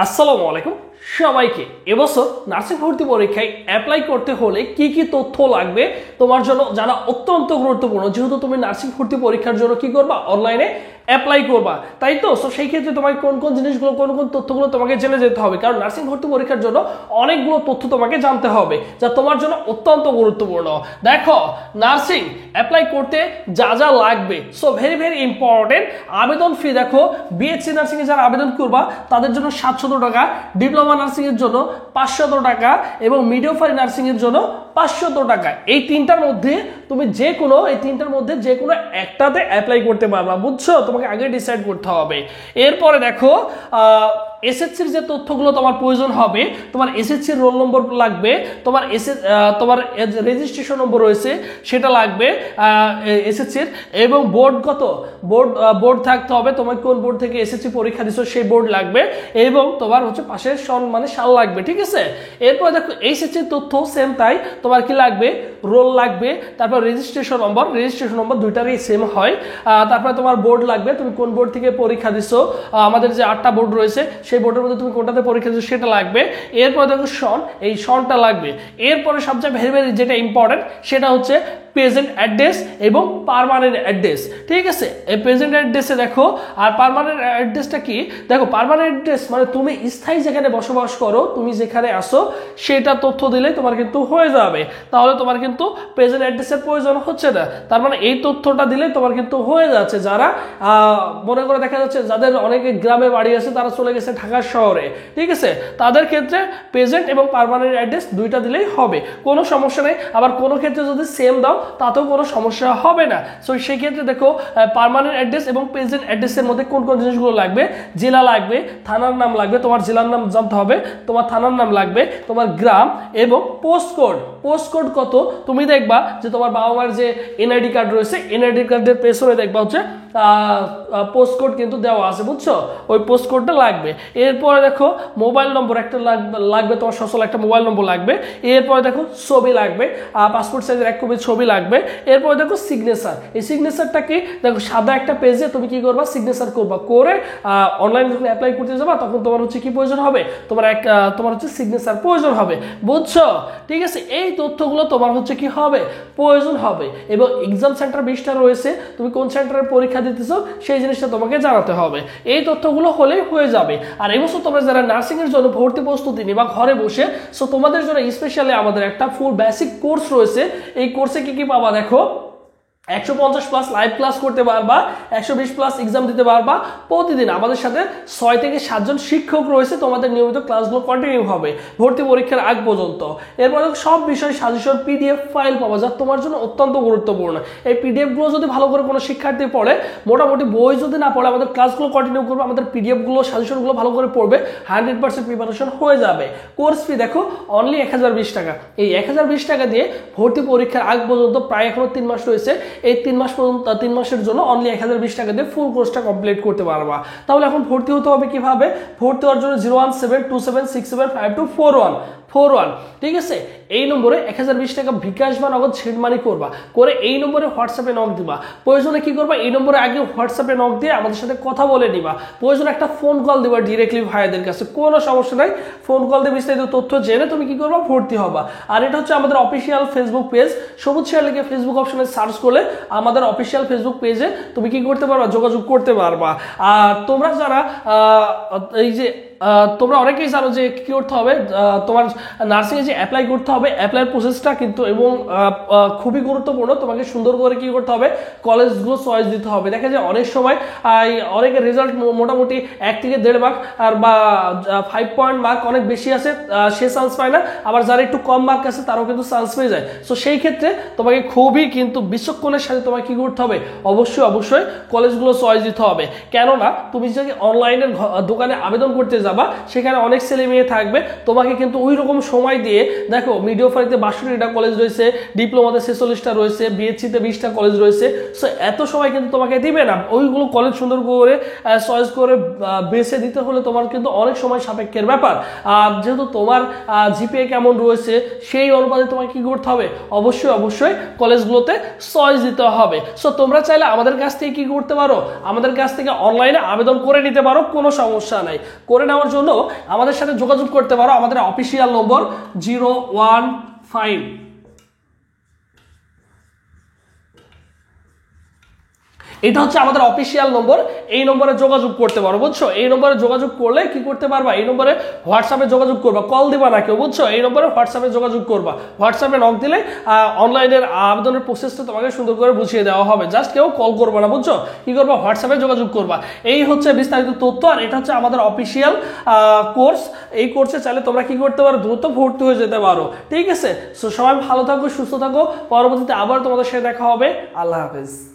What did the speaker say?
আসসালামু আলাইকুম সবাইকে। এবছর নার্সিং ভর্তি পরীক্ষায় অ্যাপ্লাই করতে হলে কি কি তথ্য লাগবে তোমার জন্য জানা অত্যন্ত গুরুত্বপূর্ণ, যেহেতু তুমি নার্সিং ভর্তি পরীক্ষার জন্য কি করবা, অনলাইনে অ্যাপ্লাই করবা, তাই তো। সো সেই ক্ষেত্রে তোমাকে কোন কোন জিনিসগুলো, কোন কোন তথ্যগুলো তোমাকে জেনে যেতে হবে, কারণ নার্সিং ভর্তি পরীক্ষার জন্য অনেকগুলো তথ্য তোমাকে জানতে হবে যা তোমার জন্য অত্যন্ত গুরুত্বপূর্ণ। দেখো, নার্সিং অ্যাপ্লাই করতে যা যা লাগবে, সো ভেরি ভেরি ইম্পর্টেন্ট। আবেদন ফি দেখো, বিএসসি নার্সিং এ যারা আবেদন করবা তাদের জন্য 700 টাকা, ডিপ্লোমা নার্সিং এর জন্য 500 টাকা এবং মিডওয়াইফারি নার্সিং এর জন্য 500 টাকা। এই তিনটার মধ্যে তুমি যে কোনো একটাতে অ্যাপ্লাই করতে পারবা, বুঝছো? তোমাকে আগে ডিসাইড করতে হবে। এরপরে দেখো, এসএসসির যে তথ্যগুলো তোমার প্রয়োজন হবে, তোমার এসএসসির রোল নম্বর লাগবে, তোমার তোমার রেজিস্ট্রেশন নম্বর রয়েছে সেটা লাগবে এসএসসির, এবং বোর্ড থাকতে হবে, তোমার কোন বোর্ড থেকে এসএসসি পরীক্ষা দিছো সেই বোর্ড লাগবে, এবং তোমার হচ্ছে পাশের সন মানে সাল লাগবে, ঠিক আছে? এরপর দেখো, এসএসসির তথ্য সেম তাই, তোমার কি লাগবে, রোল লাগবে, তারপর রেজিস্ট্রেশন নম্বর দুইটারই সেম হয়, তারপরে তোমার বোর্ড লাগবে, তুমি কোন বোর্ড থেকে পরীক্ষা দিছো, আমাদের যে 8টা বোর্ড রয়েছে সেই বোর্ডের মধ্যে তুমি কোনটাতে পরীক্ষা দিচ্ছ সেটা লাগবে। এরপর দেখো এই সনটা লাগবে। এরপরে সবচেয়ে ভেরি ভেরি যেটা ইম্পর্টেন্ট সেটা হচ্ছে প্রেজেন্ট অ্যাড্রেস এবং পার্মানেন্ট অ্যাড্রেস, ঠিক আছে? এই প্রেজেন্ট অ্যাড্রেসে দেখো, আর পার্মানেন্ট অ্যাড্রেসটা কি, দেখো পার্মানেন্ট অ্যাড্রেস মানে তুমি স্থায়ী যেখানে বসবাস করো, তুমি যেখানে আসো সেটা তথ্য দিলে তোমার কিন্তু হয়ে যাবে, তাহলে তোমার কিন্তু প্রেজেন্ট অ্যাড্রেসের প্রয়োজন হচ্ছে না। তার মানে এই তথ্যটা দিলে তোমার কিন্তু হয়ে যাচ্ছে। যারা মনে করে দেখা যাচ্ছে যাদের অনেকে গ্রামে বাড়ি আছে, তারা চলে গেছে ঢাকা শহরে, ঠিক আছে, তাদের ক্ষেত্রে প্রেজেন্ট এবং পার্মানেন্ট অ্যাড্রেস দুইটা দিলেই হবে, কোনো সমস্যা নেই। আবার কোনো ক্ষেত্রে যদি সেম দাও তাতেও কোনো সমস্যা হবে না। সো সেই ক্ষেত্রে দেখো, পার্মানেন্ট অ্যাড্রেস এবং প্রেজেন্ট অ্যাড্রেসের মধ্যে কোন কোন জিনিসগুলো লাগবে, জেলা লাগবে, থানার নাম লাগবে, তোমার জেলার নাম জানতে হবে, তোমার থানার নাম লাগবে, তোমার গ্রাম এবং পোস্টকোড কত, তুমি দেখবা যে তোমার বাবা মার যে এনআইডি কার্ড রয়েছে, এনআইডি কার্ডের পেছনে দেখবা হচ্ছে পোস্টকোড কিন্তু দেওয়া আছে, বুঝছো? ওই পোস্টকোডটা লাগবে। এরপরে দেখো, মোবাইল নম্বর একটা লাগবে, তোমার সচল একটা মোবাইল নম্বর লাগবে। এরপরে দেখো, ছবি লাগবে, পাসপোর্ট সাইজের 1 কপি ছবি লাগবে। এরপরে দেখো সিগনেচার, এই সিগনেচারটা কি, দেখো সাদা একটা পেজে তুমি কি করবা, সিগনেচার করবা, করে অনলাইনে যখন অ্যাপ্লাই করতে যাবা তখন তোমার হচ্ছে কি প্রয়োজন হবে, তোমার হচ্ছে সিগনেচার প্রয়োজন হবে, বুঝছো? ঠিক আছে, এই তথ্যগুলো তোমার হচ্ছে কি হবে, প্রয়োজন হবে। এবং এক্সাম সেন্টার 20টা রয়েছে, তুমি কোন সেন্টারে পরীক্ষা দিতেছো সেই জিনিসটা তোমাকে জানাতে হবে। এই তথ্যগুলো হলেই হয়ে যাবে। আর এবছর তোমরা যারা নার্সিং এর জন্য ভর্তি প্রস্তুতি নিবা ঘরে বসে, সো তোমাদের জন্য স্পেশালি আমাদের একটা ফুল বেসিক কোর্স রয়েছে। এই কোর্সে কি কি পাবা দেখো, 150+ লাইভ ক্লাস করতে পারবা, 120+ এক্সাম দিতে পারবা প্রতিদিন। আমাদের সাথে 6 থেকে 7 জন শিক্ষক রয়েছে, তোমাদের নিয়মিত ক্লাসগুলো কন্টিনিউ হবে ভর্তি পরীক্ষার আগ পর্যন্ত। এরপরে সব বিষয় সাজেশন পিডিএফ ফাইল পাবা, যা তোমার জন্য অত্যন্ত গুরুত্বপূর্ণ। এই পিডিএফগুলো যদি ভালো করে কোনো শিক্ষার্থী পড়ে, মোটামুটি বই যদি না পড়ে, আমাদের ক্লাসগুলো কন্টিনিউ করবে, আমাদের পিডিএফগুলো সাজেশনগুলো ভালো করে পড়বে, 100% প্রিপারেশন হয়ে যাবে। কোর্স ফি দেখো অনলি 1020 টাকা। এই 1020 টাকা দিয়ে ভর্তি পরীক্ষার আগ পর্যন্ত প্রায় এখনো 3 মাস রয়েছে, এই 3 মাস পর্যন্ত 3 মাসের জন্য অনলি 1020 টাকা দিয়ে ফুল কোর্সটা কমপ্লিট করতে পারবা। তাহলে এখন ভর্তি হতে হবে কিভাবে? ভর্তি হওয়ার জন্য 01727675241, ঠিক আছে? এই নম্বরে 1020 টাকা বিকাশ বা নগদ সেন্ড মানি করবা, করে এই নম্বরে হোয়াটসঅ্যাপে নক দিবা। প্রয়োজনে কি করবা, এই নম্বরে আগে হোয়াটসঅ্যাপে নক দিয়ে আমাদের সাথে কথা বলে নিবা। প্রয়োজনে একটা ফোন কল দিবা ডিরেক্টলি ভাইয়াদের কাছে, কোনো সমস্যা নাই। ফোন কল দিয়ে বিস্তারিত তথ্য জেনে তুমি কি করবা, ভর্তি হবা। আর এটা হচ্ছে আমাদের অফিসিয়াল ফেসবুক পেজ, সবুজ শেয়ার লিখে ফেসবুক অপশনে সার্চ করলে আমাদের অফিসিয়াল ফেসবুক পেজে তুমি কি করতে পারবা, যোগাযোগ করতে পারবা। আর তোমরা যারা তোমরা অনেকেই জানো যে কি করতে হবে, তোমার নার্সিং এ যে অ্যাপ্লাই করতে হবে, অ্যাপ্লাই প্রসেসটা কিন্তু এবং খুবই গুরুত্বপূর্ণ। তোমাকে সুন্দর করে কি করতে হবে, কলেজগুলো চয়েস দিতে হবে। দেখা যায় অনেক সময় অনেকের রেজাল্ট মোটামুটি 1 থেকে 1.5 মার্ক আর বা 5 পয়েন্ট মার্ক অনেক বেশি আছে, সে চান্স পায় না। আবার যারা একটু কম মার্ক আছে তারাও কিন্তু চান্স পেয়ে যায়। সো সেই ক্ষেত্রে তোমাকে খুবই কিন্তু বিচক্ষণের সাথে তোমাকে কি করতে হবে, অবশ্যই কলেজগুলো চয়েস দিতে হবে। কেননা তুমি যদি অনলাইনের দোকানে আবেদন করতে যাবা, সেখানে অনেক ছেলে মেয়ে থাকবে, তোমাকে কিন্তু ওই রকম সময় দিয়ে, দেখো মিডওয়াইফারিতে 62টা কলেজ রয়েছে, ডিপ্লোমাতে 46টা রয়েছে, বিএসসিতে 20টা কলেজ রয়েছে। সো এত সময় কিন্তু তোমাকে দিবে না। ওইগুলো কলেজ সুন্দর করে চয়েস করে বেছে দিতে হলে তোমার কিন্তু অনেক সময় সাপেক্ষের ব্যাপার। আর যেহেতু তোমার জিপিএ কেমন রয়েছে সেই অনুপাতে তোমাকে কি করতে হবে, অবশ্যই কলেজগুলোতে চয়েস দিতে হবে। সো তোমরা চাইলে আমাদের কাছ থেকে কি করতে পারো, আমাদের কাছ থেকে অনলাইনে আবেদন করে নিতে পারো, কোনো সমস্যা নাই। করে নেওয়ার নেওয়ার জন্য আমাদের সাথে যোগাযোগ করতে পারো আমাদের অফিসিয়াল নম্বর 015। এটা হচ্ছে আমাদের অফিসিয়াল নম্বর, এই নম্বরে যোগাযোগ করতে পারো, বুঝছো? এই নম্বরে যোগাযোগ করলে কি করতে পারবা, এই নম্বরে হোয়াটসঅ্যাপে যোগাযোগ করবা, কল দিবা না কেউ, বুঝছো? এই নম্বরে হোয়াটসঅ্যাপে যোগাযোগ করবা, হোয়াটসঅ্যাপে নক দিলে অনলাইনের আবেদনের প্রসেসটা তোমাকে সুন্দর করে বুঝিয়ে দেওয়া হবে। জাস্ট কেউ কল করবা না, বুঝছো? কি করবা, হোয়াটসঅ্যাপে যোগাযোগ করবা। এই হচ্ছে বিস্তারিত তথ্য। আর এটা হচ্ছে আমাদের অফিসিয়াল কোর্স। এই কোর্সে চাইলে তোমরা কি করতে পারো, দ্রুত ভর্তি হয়ে যেতে পারো, ঠিক আছে? সো সবাই ভালো থাকো, সুস্থ থাকো, পরবর্তীতে আবার তোমাদের সাথে দেখা হবে। আল্লাহ হাফেজ।